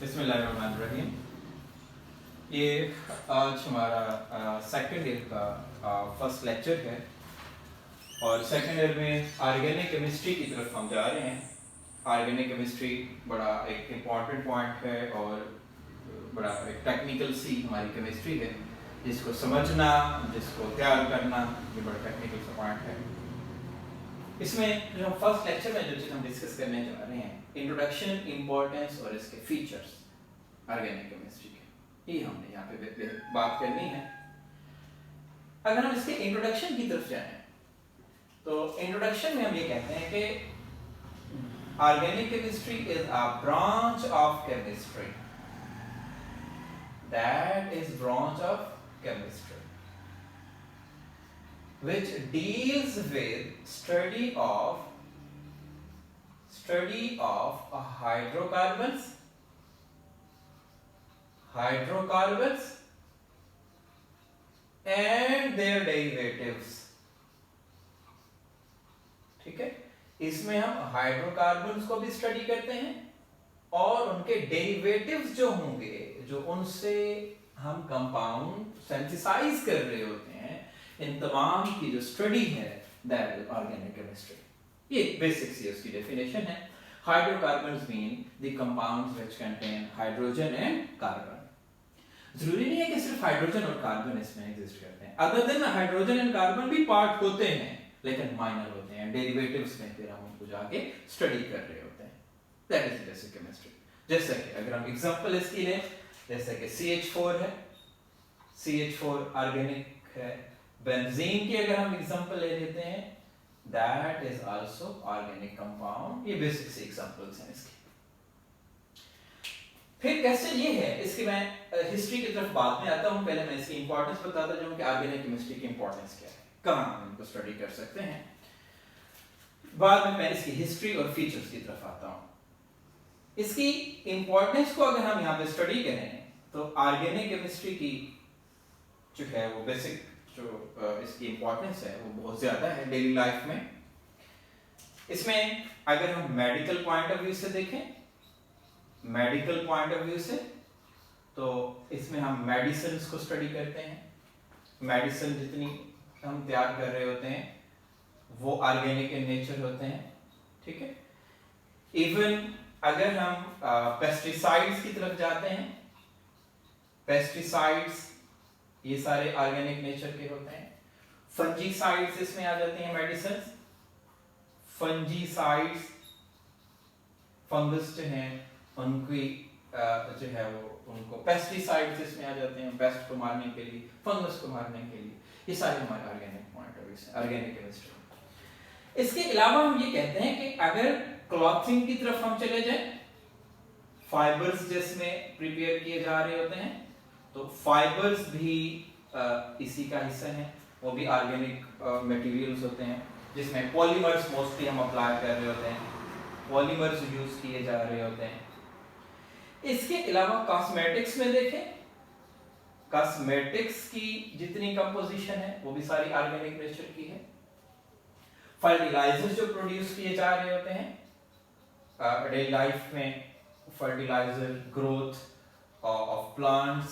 बिस्मिल्लाहिर्रहमानिर्रहीम। ये आज हमारा सेकंड ईयर का फर्स्ट लेक्चर है और सेकंड ईयर में ऑर्गेनिक केमिस्ट्री की तरफ हम जा रहे हैं। ऑर्गेनिक केमिस्ट्री बड़ा एक इम्पॉर्टेंट पॉइंट है और बड़ा एक टेक्निकल सी हमारी केमिस्ट्री है, जिसको समझना, जिसको तैयार करना, ये बड़ा टेक्निकल सा पॉइंट है। इसमें जो फर्स्ट लेक्चर में जो चीज़ हम डिस्कस करने जा रहे हैं, इंट्रोडक्शन, इंपॉर्टेंस और इसके फीचर्स ऑर्गेनिक केमिस्ट्री के, ये हमने यहाँ पे बात करनी है। अगर हम इसके इंट्रोडक्शन की तरफ जाएं तो इंट्रोडक्शन में हम ये कहते हैं कि organic chemistry is a branch of chemistry, that is branch of chemistry which deals with study of hydrocarbons and their derivatives। ठीक है, इसमें हम हाइड्रोकार्बन्स को भी स्टडी करते हैं और उनके डेरिवेटिव्स जो होंगे, जो उनसे हम कंपाउंड सिंथेसाइज कर रहे होते हैं, इन तमाम की जो स्टडी है, दैट इज ऑर्गेनिक केमिस्ट्री। ये बेसिक सी उसकी डेफिनेशन है। Hydrocarbons mean the compounds which contain hydrogen and carbon. जरूरी नहीं है कि सिर्फ हाइड्रोजन और कार्बन इसमें एग्जिस्ट करते हैं, other than hydrogen and carbon भी पार्ट होते हैं, लेकिन माइनर होते हैं। डेरिवेटिव्स में फिर हम उनको जाके स्टडी कर रहे होते हैं, दैट इज बेसिक केमिस्ट्री। जैसे कि अगर हम एग्जांपल इसकी लें, जैसे कि CH4 है, CH4 ऑर्गेनिक है। बेंजीन की अगर हम एग्जांपल ले लेते हैं, that is also organic compound. ये बेसिक से एग्जांपल्स हैं इसकी। फिर क्वेश्चन ये है, इसकी मैं हिस्ट्री की तरफ बाद में आता हूं, पहले मैं इसकी इंपॉर्टेंस बताता जाऊं कि ऑर्गेनिक केमिस्ट्री की इंपॉर्टेंस क्या है, कहां हम इनको स्टडी कर सकते हैं। बाद में मैं इसकी हिस्ट्री और फीचर्स की तरफ आता हूं। इसकी इंपॉर्टेंस को अगर हम यहां पे स्टडी करें तो ऑर्गेनिक केमिस्ट्री की जो है वो बेसिक जो इसकी इंपॉर्टेंस है वो बहुत ज्यादा है डेली लाइफ में। इसमें अगर हम मेडिकल पॉइंट ऑफ व्यू से देखें, मेडिकल पॉइंट ऑफ व्यू से, तो इसमें हम मेडिसिन को स्टडी करते हैं। मेडिसिन जितनी हम तैयार कर रहे होते हैं वो ऑर्गेनिक इन नेचर होते हैं। ठीक है, इवन अगर हम पेस्टिसाइड्स की तरफ जाते हैं, पेस्टिसाइड्स ये सारे ऑर्गेनिक नेचर के होते हैं। फंजीसाइड्स इसमें आ जाती हैं मेडिसिन। फंजीसाइड्स फंगस जो हैं उनकी जो है वो उनको पेस्टिसाइड्स इसमें आ जाते हैं, पेस्ट को मारने के लिए, फंगस को मारने के लिए। ये सारे हमारे ऑर्गेनिक पॉइंट ऑफ व्यू से ऑर्गेनिक केमिस्ट्री। इसके अलावा हम ये कहते हैं कि अगर क्लॉथिंग की तरफ हम चले जाएं, फाइबर्स जिसमें प्रिपेयर किए जा रहे होते हैं, तो फाइबर्स भी इसी का हिस्सा है। वो भी ऑर्गेनिक मटेरियल्स होते हैं, जिसमें पॉलीमर्स मोस्टली हम अप्लाई कर रहे होते हैं, पॉलीमर्स यूज किए जा रहे होते हैं। इसके अलावा कॉस्मेटिक्स में देखें, कॉस्मेटिक्स की जितनी कंपोजिशन है वो भी सारी ऑर्गेनिक नेचर की है। फर्टिलाइजर्स जो प्रोड्यूस किए जा रहे होते हैं डेली लाइफ में, फर्टिलाइजर ग्रोथ ऑफ प्लांट्स,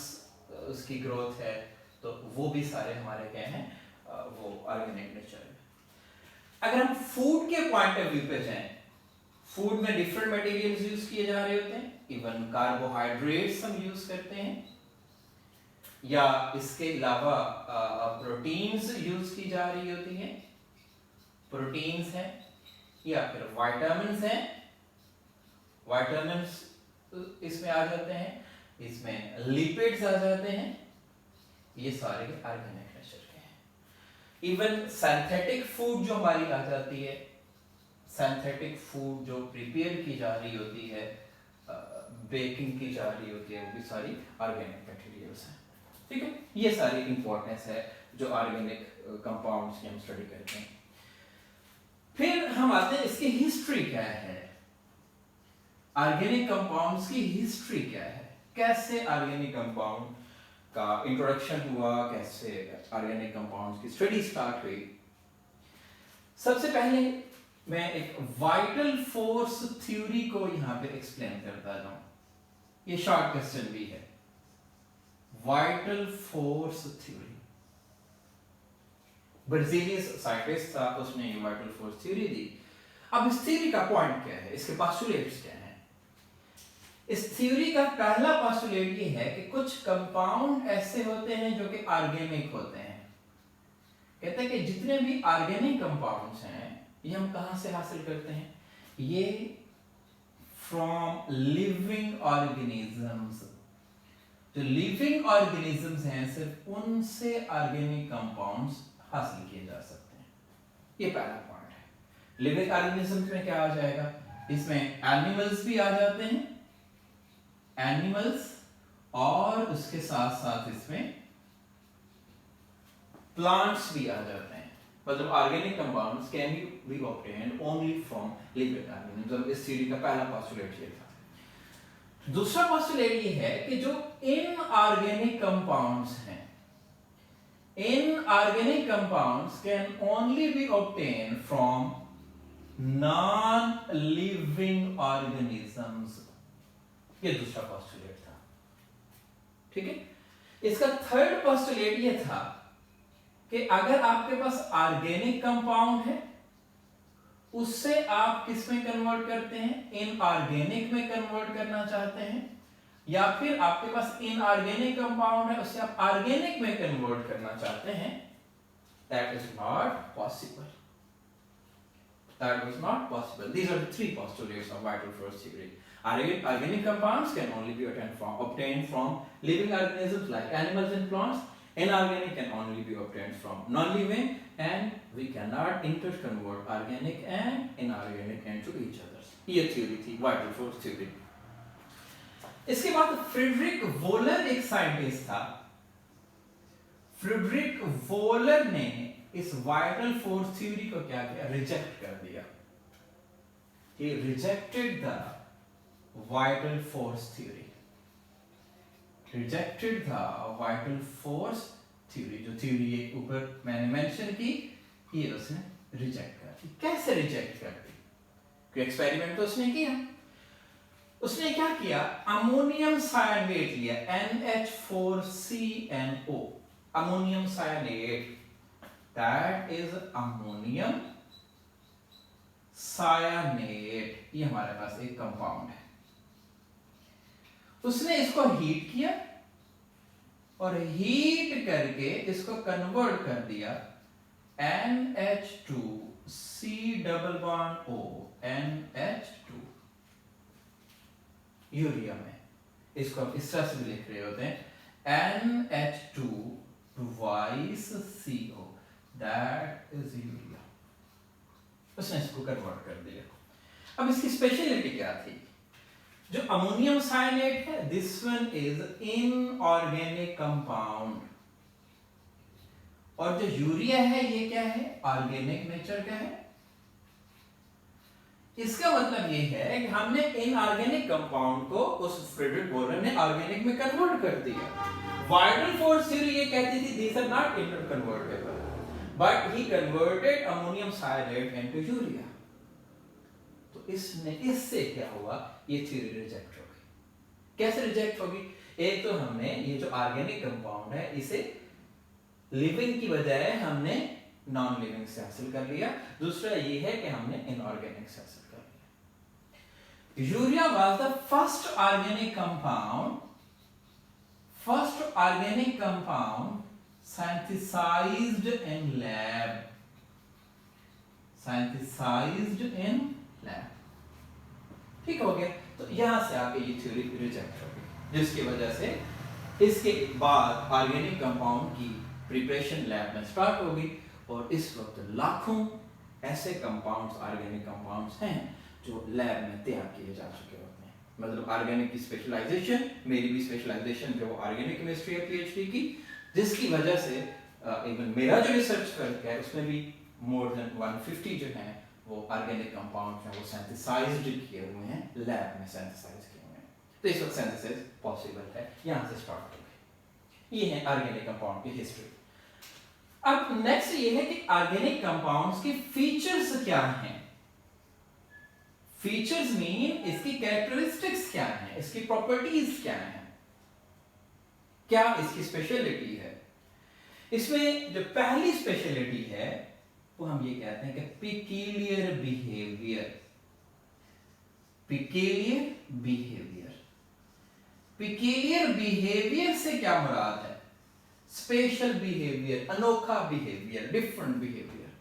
उसकी ग्रोथ है, तो वो भी सारे हमारे क्या हैं, वो ऑर्गेनिक नेचर है। अगर हम फूड के पॉइंट ऑफ व्यू पे जाएं, फूड में डिफरेंट मटेरियल्स यूज किए जा रहे होते हैं, इवन कार्बोहाइड्रेट्स हम यूज करते हैं, या इसके अलावा प्रोटीन्स यूज की जा रही होती हैं, प्रोटीन्स हैं, या फिर विटामिन्स हैं, विटामिन्स इसमें आ जाते हैं, इसमें लिपिड्स आ जाते हैं, ये सारे ऑर्गेनिक नेचर के हैं। इवन सिंथेटिक फूड जो हमारी आ जाती है, सिंथेटिक फूड जो प्रिपेयर की जा रही होती है, बेकिंग की जा रही होती है, वो भी सारी ऑर्गेनिक मटेरियल्स हैं। ठीक है, ये सारी इंपॉर्टेंस है जो ऑर्गेनिक कंपाउंड्स की हम स्टडी करते हैं। फिर हम आते हैं इसकी हिस्ट्री क्या है, ऑर्गेनिक कंपाउंड्स की हिस्ट्री क्या है, कैसे ऑर्गेनिक कंपाउंड का इंट्रोडक्शन हुआ, कैसे ऑर्गेनिक कंपाउंड्स की स्टडी स्टार्ट हुई। सबसे पहले मैं एक वाइटल फोर्स थ्योरी को यहां पे एक्सप्लेन करता जाऊं। ये शॉर्ट क्वेश्चन भी है। Vital force theory, Brazilian scientist था, उसने ये वाइटल फोर्स थ्योरी दी। अब इस थ्योरी का पॉइंट क्या है, इसके पोस्टुलेट्स क्या हैं? इस थ्योरी का पहला पोस्टुलेट ये है कि कुछ कंपाउंड ऐसे होते हैं जो कि ऑर्गेनिक होते हैं। कहते हैं कि जितने भी ऑर्गेनिक कंपाउंड्स हैं ये हम कहां से हासिल करते हैं? ये फ्रॉम लिविंग ऑर्गेनिजम्स। जो लिविंग ऑर्गेनिजम्स हैं सिर्फ उनसे ऑर्गेनिक कंपाउंड्स हासिल किए जा सकते हैं। ये पहला पॉइंट है। लिविंग ऑर्गेनिजम्स में क्या आ जाएगा? इसमें एनिमल्स भी आ जाते हैं, एनिमल्स, और उसके साथ साथ इसमें प्लांट्स भी आ जाते हैं। मतलब organic compounds can be obtained only from living organisms. इस थ्योरी का पहला पोस्टुलेट ये था। दूसरा पोस्टुलेट ये है कि जो इनऑर्गेनिक कंपाउंड्स हैं, inorganic compounds can only B obtained from non living organisms. ये दूसरा पोस्टुलेट था। ठीक है। इसका थर्ड पोस्टुलेट ये था कि अगर आपके पास ऑर्गेनिक कंपाउंड है, उससे आप किस में कन्वर्ट करते हैं? इनऑर्गेनिक में कन्वर्ट करना चाहते हैं, या फिर आपके पास इनऑर्गेनिक कंपाउंड है उससे आप ऑर्गेनिक में कन्वर्ट करना चाहते हैं, that is not possible. That was not possible. These are the three postulates of vital force theory. Organic compounds can only be obtained from living organisms like animals and plants. Inorganic can only be obtained from non-living, and we cannot interconvert organic and inorganic into each other. ये theory थी vital force theory. इसके बाद Frederick volar एक scientist था। Frederick volar ने इस vital force theory को क्या किया? रिजेक्ट कर दिया। He rejected the vital force theory. Rejected the vital force theory. जो थ्योरी ये ऊपर मैंने मेंशन की, ये उसने रिजेक्ट कर दी। कैसे रिजेक्ट कर दी? कोई एक्सपेरिमेंट तो उसने किया। उसने क्या किया? अमोनियम सायनेट लिया, NH4CNO, ammonium cyanate, that is ammonium cyanate। ये हमारे पास एक कंपाउंड है। उसने इसको हीट किया और हीट करके इसको कन्वर्ट कर दिया NH2C+O NH2 यूरिया में। इसको हम इस तरह से भी लिख रहे होते हैं NH2 twice CO, that is urea. उसने इसको कन्वर्ट कर दिया। अब इसकी स्पेशलिटी क्या थी? जो अमोनियम साइनेट है, this one is inorganic compound, और जो यूरिया है ये क्या है? ऑर्गेनिक नेचर का है। इसका मतलब ये है कि हमने इनऑर्गेनिक कंपाउंड को उस फ्रेडरिक वोलर ने ऑर्गेनिक में कन्वर्ट कर दिया। वाइटल फोर्स थ्योरी ये कहती थी these are not interconvertible, but he converted ammonium cyanide into urea। तो इससे क्या हुआ? ये थ्योरी रिजेक्ट हो गई। कैसे रिजेक्ट होगी? एक तो हमने ये जो ऑर्गेनिक कंपाउंड है इसे लिविंग की बजाय हमने नॉन लिविंग से हासिल कर लिया। दूसरा ये है कि हमने इनऑर्गेनिक से हासिल कर लिया। Urea was the first organic compound synthesized in lab। ठीक हो गया। तो यहां से आके ये थ्योरी रिजेक्ट हो गई, जिसकी वजह से इसके बाद ऑर्गेनिक कंपाउंड की प्रिपरेशन लैब में स्टार्ट हो गई, और इस वक्त लाखों ऐसे कंपाउंड्स, ऑर्गेनिक कंपाउंड्स हैं जो लैब में तैयार किए जा चुके होते हैं। मतलब ऑर्गेनिक की स्पेशलाइजेशन, मेरी भी स्पेशलाइजेशन जो ऑर्गेनिक केमिस्ट्री है PhD की, जिसकी वजह से इवन मेरा जो रिसर्च वर्क है उसमें भी मोर देन 150 जो हैं वो ऑर्गेनिक कंपाउंड हैं, वो सिंथेसाइज्ड किए हुए हैं, लैब में सिंथेसाइज किए हुए हैं। तो इस वक्त सिंथेसिस पॉसिबल है, यहां से स्टार्ट हो गई। ये है ऑर्गेनिक कंपाउंड की हिस्ट्री। अब नेक्स्ट ये है कि ऑर्गेनिक कंपाउंड्स के फीचर्स क्या हैं। फीचर्स मीन इसकी कैरेक्टरिस्टिक्स क्या हैं। हैं, इसकी प्रॉपर्टीज क्या हैं, क्या इसकी स्पेशलिटी है। इसमें जो पहली स्पेशलिटी है वो हम ये कहते हैं कि peculiar behaviour. Peculiar behaviour, peculiar behaviour से क्या मुराद है? स्पेशल बिहेवियर, अनोखा बिहेवियर, डिफरेंट बिहेवियर।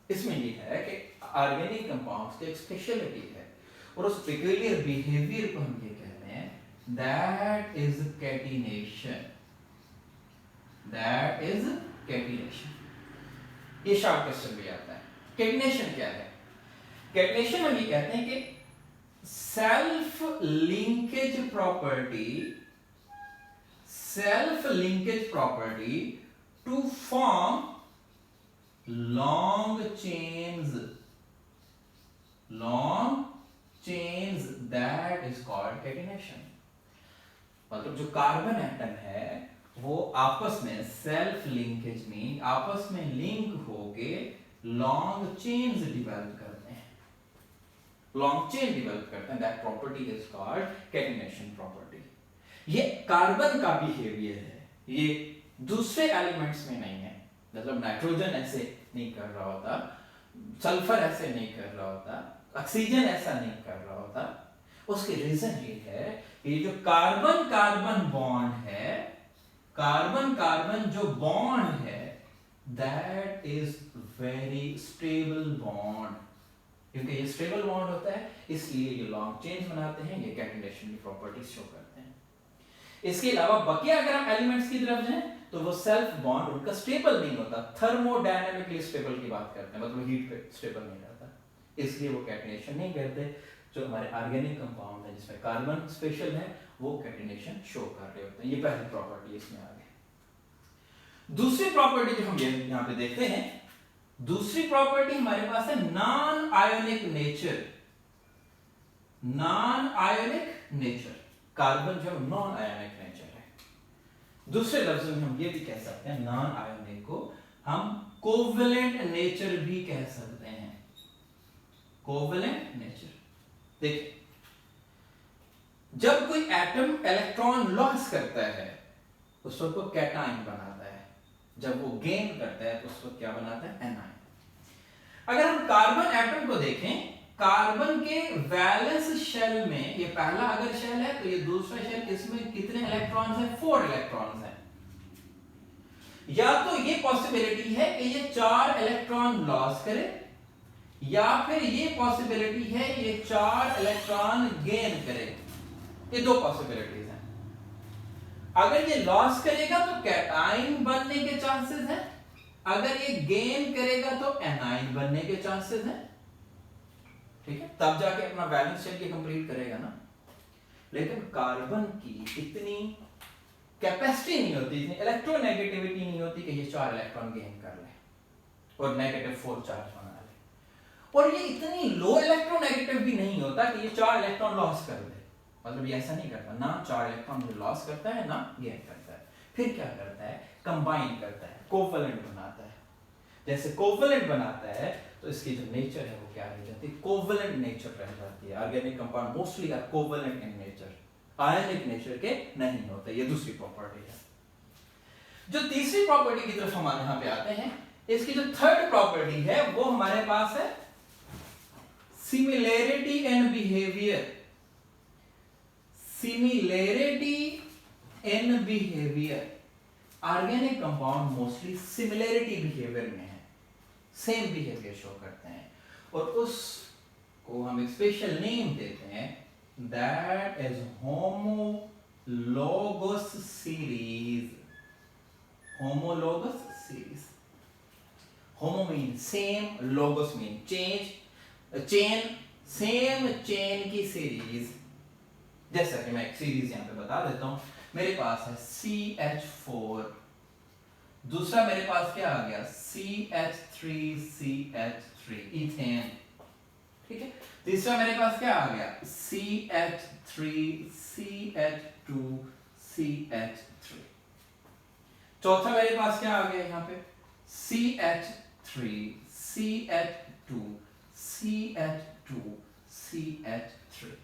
इसमें ये है कि ऑर्गेनिक कंपाउंड्स की एक स्पेशलिटी है और उस पिक्यूलियर बिहेवियर को हम ये कहते हैं that is catenation. That is catenation. ये शॉर्ट क्वेश्चन भी आता है, कैटिनेशन क्या है? कैटिनेशन हम ये कहते हैं कि self linkage property to form long chains that is called catenation। मतलब जो कार्बन एटम है वो आपस में सेल्फ लिंकेज में आपस में लिंक होके लॉन्ग चेन्स डिवेलप करते हैं, लॉन्ग चेन डिवेलप करते हैं। That property is called catenation property. ये कार्बन का बिहेवियर है, ये दूसरे एलिमेंट्स में नहीं है। मतलब नाइट्रोजन ऐसे नहीं कर रहा होता, सल्फर ऐसे नहीं कर रहा होता, ऑक्सीजन ऐसा नहीं कर रहा होता। उसकी रीजन ये है कि ये जो कार्बन कार्बन बॉन्ड है, कार्बन कार्बन जो बॉन्ड है that is very stable bond. क्योंकि ये स्टेबल बॉन्ड होता है इसलिए ये लॉन्ग चेन्स बनाते हैं, ये कैटिनेशन की प्रॉपर्टीज शो करते हैं। इसके अलावा बाकी अगर हम एलिमेंट्स की तरफ जाएं तो वो सेल्फ बॉन्ड उनका स्टेबल नहीं होता, थर्मोडायनामिकली स्टेबल की बात करते हैं, मतलब हीट पे स्टेबल नहीं रहता, इसलिए वो कैटिनेशन नहीं करते। जो हमारे ऑर्गेनिक कंपाउंड है जिसमें कार्बन स्पेशल है वो कैटिनेशन शो कर रहे होते हैं। ये पहली प्रॉपर्टी इसमें आ गई। दूसरी प्रॉपर्टी जो हम यहाँ पे देखते हैं, दूसरी प्रॉपर्टी हमारे पास है non ionic nature. Non ionic nature, carbon जो नॉन आयोनिक नेचर है। दूसरे लफ्जों में हम ये भी कह सकते हैं नॉन आयोनिक को हम कोवेलेंट नेचर भी कह सकते हैं। कोवेलेंट नेचर देखिए, जब कोई एटम इलेक्ट्रॉन लॉस करता है उस वक्त वो कैटाइन बनाता है, जब वो गेन करता है तो उस वक्त क्या बनाता है? एनाइन। अगर हम कार्बन एटम को देखें, कार्बन के वैलेंस शेल में ये पहला अगर शेल है तो ये दूसरा शेल, इसमें कितने इलेक्ट्रॉन्स हैं? 4 इलेक्ट्रॉन्स हैं। या तो ये पॉसिबिलिटी है कि ये 4 इलेक्ट्रॉन लॉस करे, या फिर ये पॉसिबिलिटी है ये 4 इलेक्ट्रॉन गेन करे। ये दो पॉसिबिलिटीज हैं। अगर ये लॉस करेगा तो कैटाइन बनने के चांसेस हैं, अगर ये गेन करेगा तो एनाइन बनने के चांसेस हैं। ठीक है, तब जाके अपना बैलेंस शेल ये कंप्लीट करेगा ना। लेकिन कार्बन की इतनी कैपेसिटी नहीं होती, इतनी इलेक्ट्रोनेगेटिविटी नहीं होती कि ये 4 इलेक्ट्रॉन गेन कर ले और -4 चार्ज बना ले। और ये इतनी लो इलेक्ट्रोनेगेटिव भी नहीं होता कि ये 4 इलेक्ट्रॉन लॉस कर दे। मतलब ये ऐसा नहीं करता, ना 4 इलेक्ट्रॉन लॉस करता है ना गेन करता है। फिर क्या करता है? कंबाइन करता है, कोवेलेंट बनाता है। जैसे कोवेलेंट बनाता है तो इसकी जो नेचर है वो क्या रह जाती है? कोवेलेंट नेचर रह जाती है। Organic compound mostly are covalent in nature, ionic nature के नहीं होते। ये दूसरी प्रॉपर्टी है। जो तीसरी प्रॉपर्टी की तरफ हम यहां पे आते हैं, इसकी जो थर्ड प्रॉपर्टी है वो हमारे पास है similarity in behaviour. Similarity in behaviour, organic compound mostly similarity behaviour में है, सेम बिहेवियर शो करते हैं और उसको हम एक स्पेशल नेम देते हैं, that is homologous series. Homologous series, homo mean same, लोगस mean change, chain, same chain की सीरीज। जैसा कि मैं एक सीरीज यहां पे बता देता हूं, मेरे पास है CH4, दूसरा मेरे पास क्या आ गया? CH3CH3 ethane. ठीक है, तीसरा मेरे पास क्या आ गया? CH3CH2CH3। चौथा मेरे पास क्या आ गया यहां पे? CH3CH2CH2CH3।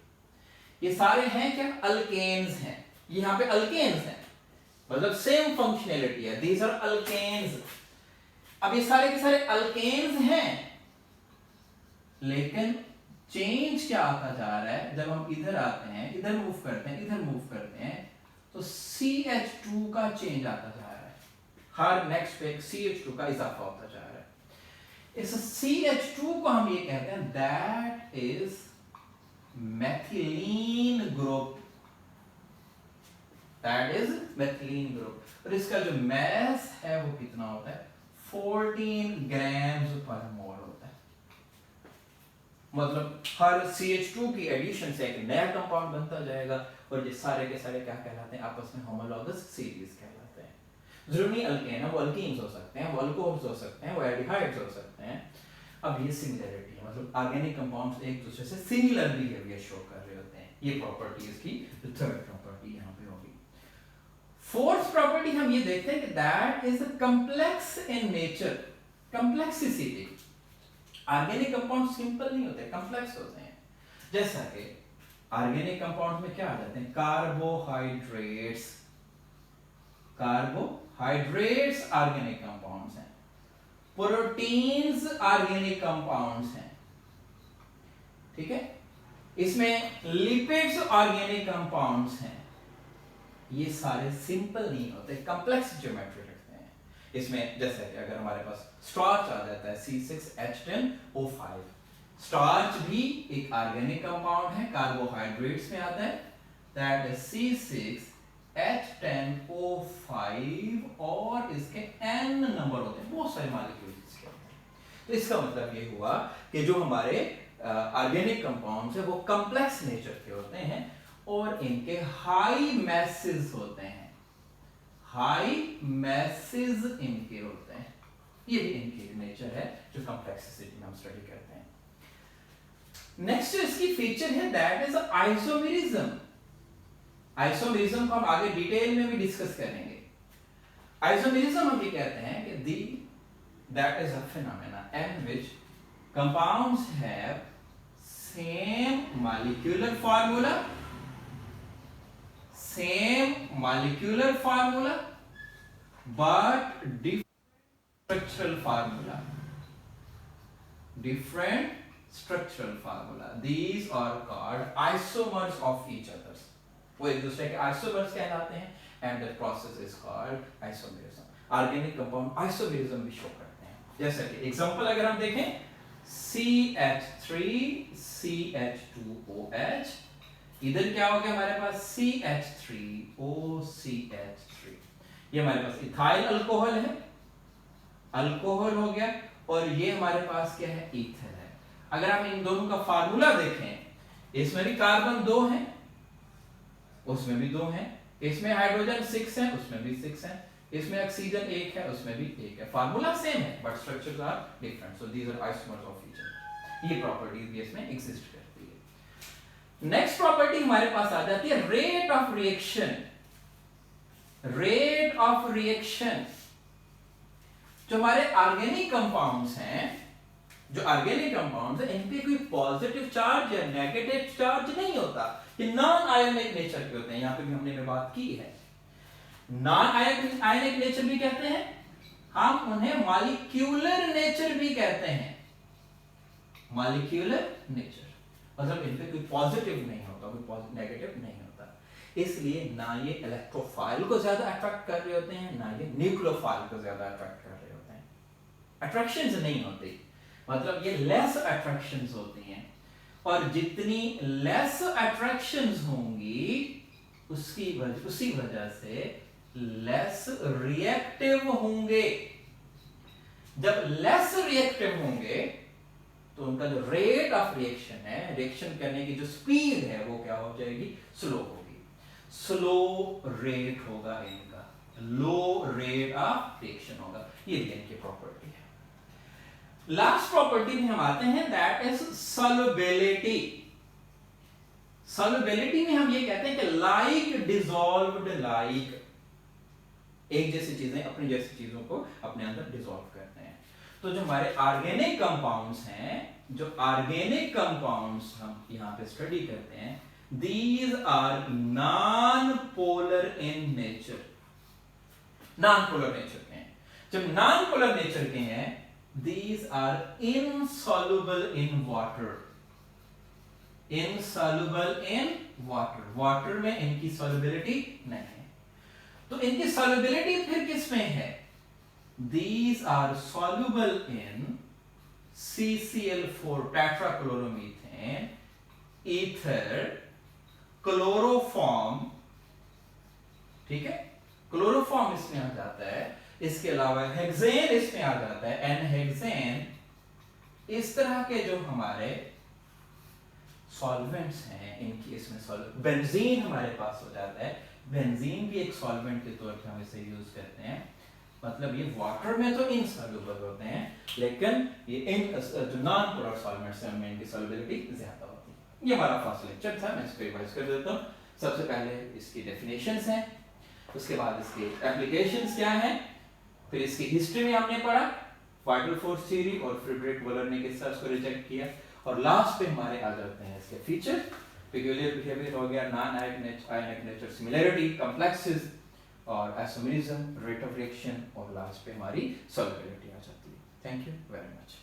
ये सारे हैं क्या, अल्केन्स हैं। यहाँ पे अल्केन्स हैं, मतलब सेम फंक्शनैलिटी है, दीज आर अल्केन्स। अब ये सारे के सारे अल्केन्स हैं, लेकिन चेंज क्या आता जा रहा है, जब हम इधर आते हैं, इधर मूव करते हैं, इधर मूव करते हैं, तो CH2 का चेंज आता जा रहा है। हर नेक्स्ट पे CH2 का इजाफा होता जा रहा है। इस CH2 को हम ये कहते हैं that is मैथिलीन group, that is मैथिलीन group. और इसका जो मास है वो कितना होता है, 14 ग्राम्स पर मोल होता है। मतलब हर CH2 की एडिशन से एक नया कंपाउंड बनता जाएगा, और ये सारे के सारे क्या कहलाते हैं, आपस में होमोलॉगस सीरीज कहलाते हैं। जरूरी नहीं अल्केन है, वो अल्कीन्स हो सकते हैं, वो अल्कोहल्स हो सकते हैं, वो एल्डिहाइड्स हो सकते हैं। अब ये सिमिलरिटी है, मतलब ऑर्गेनिक कंपाउंड्स एक दूसरे से सिमिलर बिहेवियर शो कर रहे होते हैं। ये प्रॉपर्टी इसकी थर्ड प्रॉपर्टी यहाँ पे होगी। फोर्थ प्रॉपर्टी हम ये देखते हैं कि that is complex in nature. Complexity, organic compound simple नहीं होते, कॉम्प्लेक्स होते हैं। जैसा कि ऑर्गेनिक कंपाउंड में क्या आ जाते हैं, कार्बोहाइड्रेट्स। कार्बोहाइड्रेट्स ऑर्गेनिक कंपाउंड्स हैं, प्रोटीन्स ऑर्गेनिक कंपाउंड्स हैं, ठीक है। इसमें लिपिड्स ऑर्गेनिक कंपाउंड्स हैं। ये सारे सिंपल नहीं होते, कॉम्प्लेक्स ज्योमेट्री रखते हैं। इसमें जैसे कि अगर हमारे पास स्टार्च आ जाता है C6H10O5, स्टार्च भी एक ऑर्गेनिक कंपाउंड है, कार्बोहाइड्रेट्स में आता है, दैट इज C6H10O5, और इसके n नंबर होते हैं, बहुत सारे मॉलिक्यूल्स इसके होते हैं। तो इसका मतलब ये हुआ कि जो हमारे ऑर्गेनिक कंपाउंड्स है वो कॉम्प्लेक्स नेचर के होते हैं, और इनके हाई मैसेज होते हैं, हाई मैसेज इनके होते हैं। ये भी इनकी नेचर है जो कॉम्प्लेक्सिटी में हम स्टडी करते हैं। नेक्स्ट इसकी फीचर है दैट इज आइसोमेरिज्म। आइसोमेरिज्म को हम आगे डिटेल में भी डिस्कस करेंगे। आइसोमेरिज्म हम ये कहते हैं कि that is a phenomena in which compounds have same molecular formula, but different structural formula. These are called isomers of each other. वो एक दूसरे के isomers कहलाते हैं, and the process is called isomerism. Organic compound isomerism भी show करते हैं। जैसे कि एग्जांपल अगर हम देखें, CH3CH2OH, इधर क्या हो गया हमारे पास, CH3OCH3। ये हमारे पास इथाइल अल्कोहल है, अल्कोहल हो गया, और ये हमारे पास क्या है, ईथर है। अगर हम इन दोनों का फार्मूला देखें, इसमें भी कार्बन 2 है, उसमें भी 2 है, इसमें हाइड्रोजन 6 है, उसमें भी 6 है, इसमें ऑक्सीजन 1 है, उसमें भी 1 है। फार्मूला सेम है but structures are different, so these are isomers of each other. ये प्रॉपर्टीज भी इसमें एग्जिस्ट करती है। नेक्स्ट प्रॉपर्टी हमारे पास आ जाती है rate of reaction. Rate of reaction, जो हमारे ऑर्गेनिक कंपाउंड्स हैं, जो ऑर्गेनिक कंपाउंड्स हैं, इन पे कोई पॉजिटिव चार्ज या नेगेटिव चार्ज नहीं होता, ये नॉन आयोनिक नेचर के होते हैं। यहां पे भी हमने बात की है, नॉन आयोनिक नेचर भी कहते हैं, हम उन्हें मॉलिक्यूलर नेचर भी कहते हैं। मॉलिक्यूलर नेचर मतलब इन पे कोई पॉजिटिव नहीं होता, कोई नेगेटिव नहीं होता, इसलिए ना ये इलेक्ट्रोफाइल को ज्यादा अट्रैक्ट कर रहे होते हैं, ना ये न्यूक्लियोफाइल को ज्यादा अट्रैक्ट कर रहे होते हैं। अट्रैक्शंस नहीं होती, मतलब ये लेस अट्रैक्शंस होती हैं, और जितनी लेस अट्रैक्शंस होंगी उसी वजह से लेस रिएक्टिव होंगे। जब लेस रिएक्टिव होंगे तो उनका जो रेट ऑफ रिएक्शन है, रिएक्शन करने की जो स्पीड है, वो क्या हो जाएगी, स्लो होगी। स्लो रेट होगा इनका, लो रेट ऑफ रिएक्शन होगा। ये भी इनकी प्रॉपर्टी है। लास्ट प्रॉपर्टी में हम आते हैं, दैट इज सॉल्युबिलिटी। सॉल्युबिलिटी में हम ये कहते हैं कि लाइक डिसॉल्व्ड लाइक, एक जैसी चीजें अपनी जैसी चीजों को अपने अंदर डिसॉल्व करते हैं। तो जो हमारे ऑर्गेनिक कंपाउंड्स हैं, जो ऑर्गेनिक कंपाउंड्स हम यहाँ पे स्टडी करते हैं, these are non-polar in nature. non-polar nature के हैं. जब non-polar nature के हैं, these are insoluble in water. insoluble in water. water में इनकी solubility नहीं है. तो इनकी solubility फिर किस में है? these are soluble in CCl4 tetrachloromethane, ether, chloroform. ठीक है, क्लोरोफॉर्म इसमें आ जाता है. इसके अलावा हेक्सेन इसमें आ जाता है, एनहेक्सेन. इस तरह के जो हमारे सॉल्वेंट्स हैं, इनकी इसमें बेंजीन हमारे पास हो जाता है. बेंजीन भी एक सॉल्वेंट के तौर पे हम इसे यूज करते हैं. मतलब ये वाटर में तो इनसॉल्युबल होते हैं, लेकिन ये जो नॉन पोलर सॉल्वेंट्स हैं उनमें इनकी सॉल्युबिलिटी ज्यादा होती है. ये हमारा फर्स्ट लेक्चर था. मैं इसको रिवाइज कर देता हूँ. सबसे पहले इसकी डेफिनेशंस हैं, उसके बाद इसके एप्लीकेशंस क्या हैं, फिर इसकी हिस्ट्री में हमने पढ़ा वाइटल फोर्स थ्योरी और फ्रेडरिक वॉलर ने किस तरह उसको रिजेक्ट किया, और लास्ट पे हमारे आ जाते हैं इसके फीचर. पेक्यूलियर बिहेवियर हो गया, non ionic nature, similarity, complexes और आइसोमेरिज्म, रेट ऑफ रिएक्शन, और लास्ट पे हमारी सॉल्युबिलिटी आ जाती है. Thank you very much.